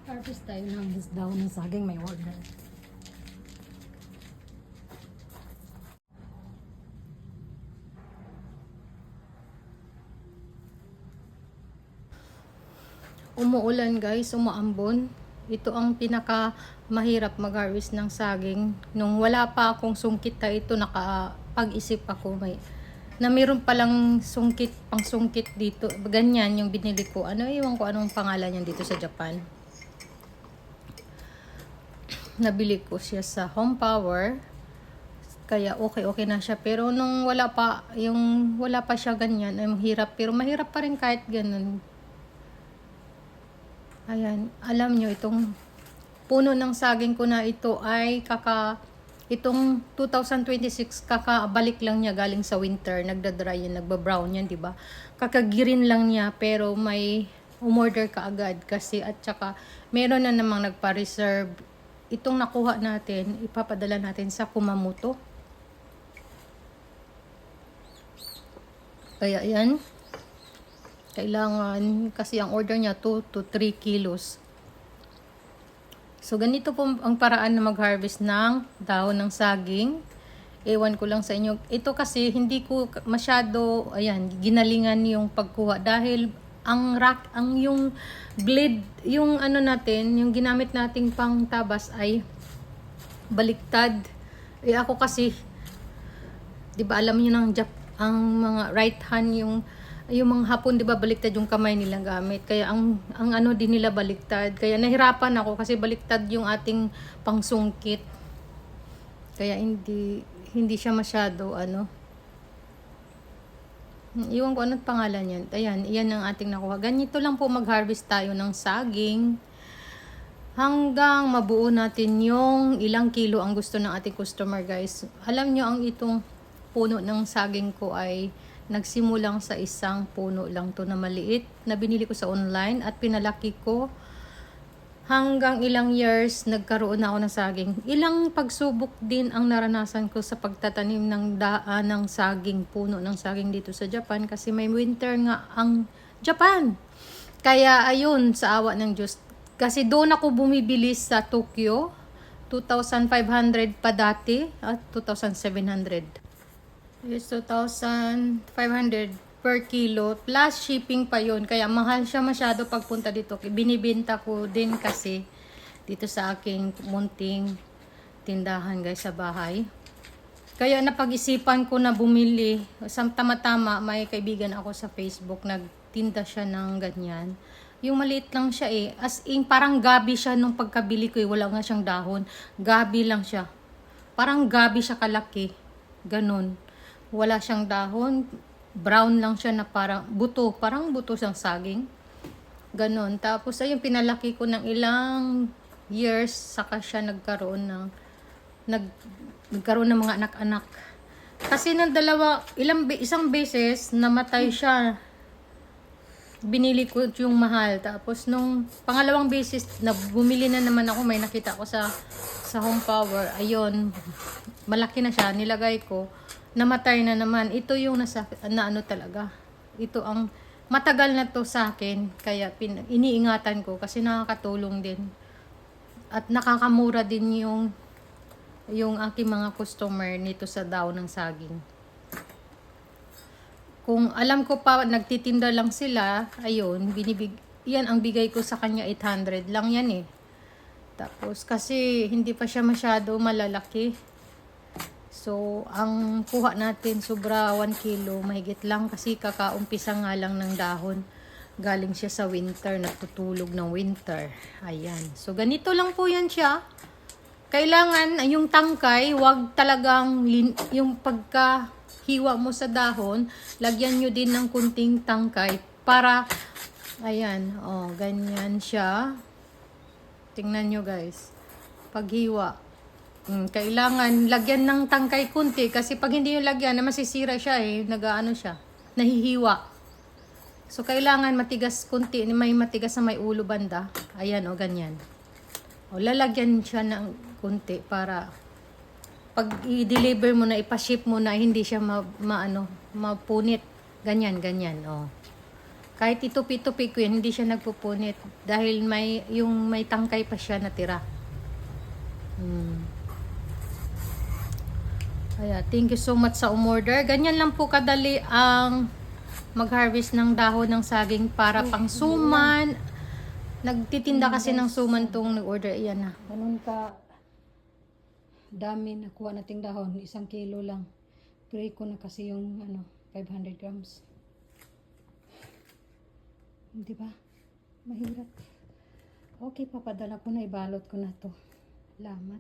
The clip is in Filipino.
Harvest tayo ng daon ng saging, may order. Umuulan guys, umuambon. Ito ang pinaka mahirap mag-harvest ng saging. Nung wala pa akong sungkit na ito, nakapag-isip ako na meron palang sungkit, pang sungkit dito. Ganyan yung binili ko. Iwan ko anong pangalan yan dito sa Japan. Nabili ko siya sa Home Power. Kaya okay na siya. Pero nung wala pa siya ganyan, ay mahirap. Pero mahirap pa rin kahit ganun. Ayan, alam nyo, itong puno ng saging ko na ito ay itong 2026, kakabalik lang niya galing sa winter. Nagda-dry yan, nagba-brown yan, diba? Kakagirin lang niya, pero may umorder ka agad. Kasi, at saka, meron na namang nagpa-reserve. Itong nakuha natin, ipapadala natin sa Kumamoto. Kaya yan, kailangan, kasi ang order niya 2 to 3 kilos. So ganito po ang paraan na mag-harvest ng dahon ng saging. Ewan ko lang sa inyo. Ito kasi hindi ko masyado, ayan, ginalingan yung pagkuha dahil ang yung blade, yung natin, yung ginamit nating pang tabas ay baliktad. Ako kasi, 'di ba alam niyo ang mga right hand yung mga Hapon, 'di ba, baliktad yung kamay nilang gamit. Kaya ang din nila baliktad. Kaya nahirapan ako kasi baliktad yung ating pangsungkit. Kaya hindi siya masyado Iwan ko anong pangalan yan. Ayan, iyan ang ating nakuha. Ganito lang po mag-harvest tayo ng saging. Hanggang mabuo natin yung ilang kilo ang gusto ng ating customer, guys. Alam nyo, ang itong puno ng saging ko ay nagsimulang sa isang puno lang to na maliit na binili ko sa online at pinalaki ko hanggang ilang years nagkaroon na ako ng saging. Ilang pagsubok din ang naranasan ko sa pagtatanim ng saging, puno ng saging dito sa Japan kasi may winter nga ang Japan. Kaya ayun, sa awa ng Diyos, kasi doon ako bumibili sa Tokyo, 2,500 pa dati at 2,700. Is 2,500 per kilo plus shipping pa yon, kaya mahal siya masyado pagpunta dito. Binibenta ko din kasi dito sa aking munting tindahan, guys, sa bahay. Kaya napag-isipan ko na bumili. Tama-tama, may kaibigan ako sa Facebook, nagtinda siya ng ganyan. Yung maliit lang siya as in parang gabi siya nung pagkabili ko wala nga siyang dahon. Gabi lang siya. Parang gabi siya kalaki. Ganun. Wala siyang dahon. Brown lang siya na parang buto ng saging. Ganon. Tapos ayun, pinalaki ko ng ilang years, saka siya nagkaroon ng mga anak-anak. Kasi ng isang beses namatay siya. Binili ko yung mahal. Tapos nung pangalawang beses na bumili na naman ako, may nakita ko sa Home Power. Ayun, malaki na siya, nilagay ko. Namatay na naman. Ito yung talaga. Ito ang matagal na to sa akin. Kaya iniingatan ko kasi nakakatulong din. At nakakamura din yung aking mga customer nito sa daon ng saging. Kung alam ko pa nagtitinda lang sila, ayun, yan ang bigay ko sa kanya, 800 lang yan Tapos kasi hindi pa siya masyado malalaki. So, ang kuha natin sobra 1 kilo, mahigit lang kasi kakaumpisa nga lang ng dahon. Galing siya sa winter, natutulog ng winter. Ayan. So, ganito lang po yan siya. Kailangan, yung tangkay, wag talagang, yung pagkahiwa mo sa dahon, lagyan nyo din ng kunting tangkay para, ayan, ganyan siya. Tingnan nyo, guys. Paghiwa. Kailangan lagyan ng tangkay kunti kasi pag hindi yung lagyan, masisira siya siya, nahihiwa. So kailangan matigas kunti, may matigas na may ulo banda. Ayan ganyan. Lalagyan siya ng kunti para pag i-deliver mo na, ipaship mo na, hindi siya mapunit. Ganyan. Kahit itupi-tupi ko yan, hindi siya nagpupunit. Dahil may tangkay pa siya natira. Kaya, thank you so much sa umorder. Ganyan lang po kadali ang mag-harvest ng dahon ng saging para pang suman. Nagtitinda kasi ng suman tong nag-order. Ayan na. Ganun ka dami nakuha nating dahon, 1 kilo lang. Pray ko na kasi yung 500 grams. Di ba? Mahirap. Okay, papadala ko na, ibalot ko na to. Salamat.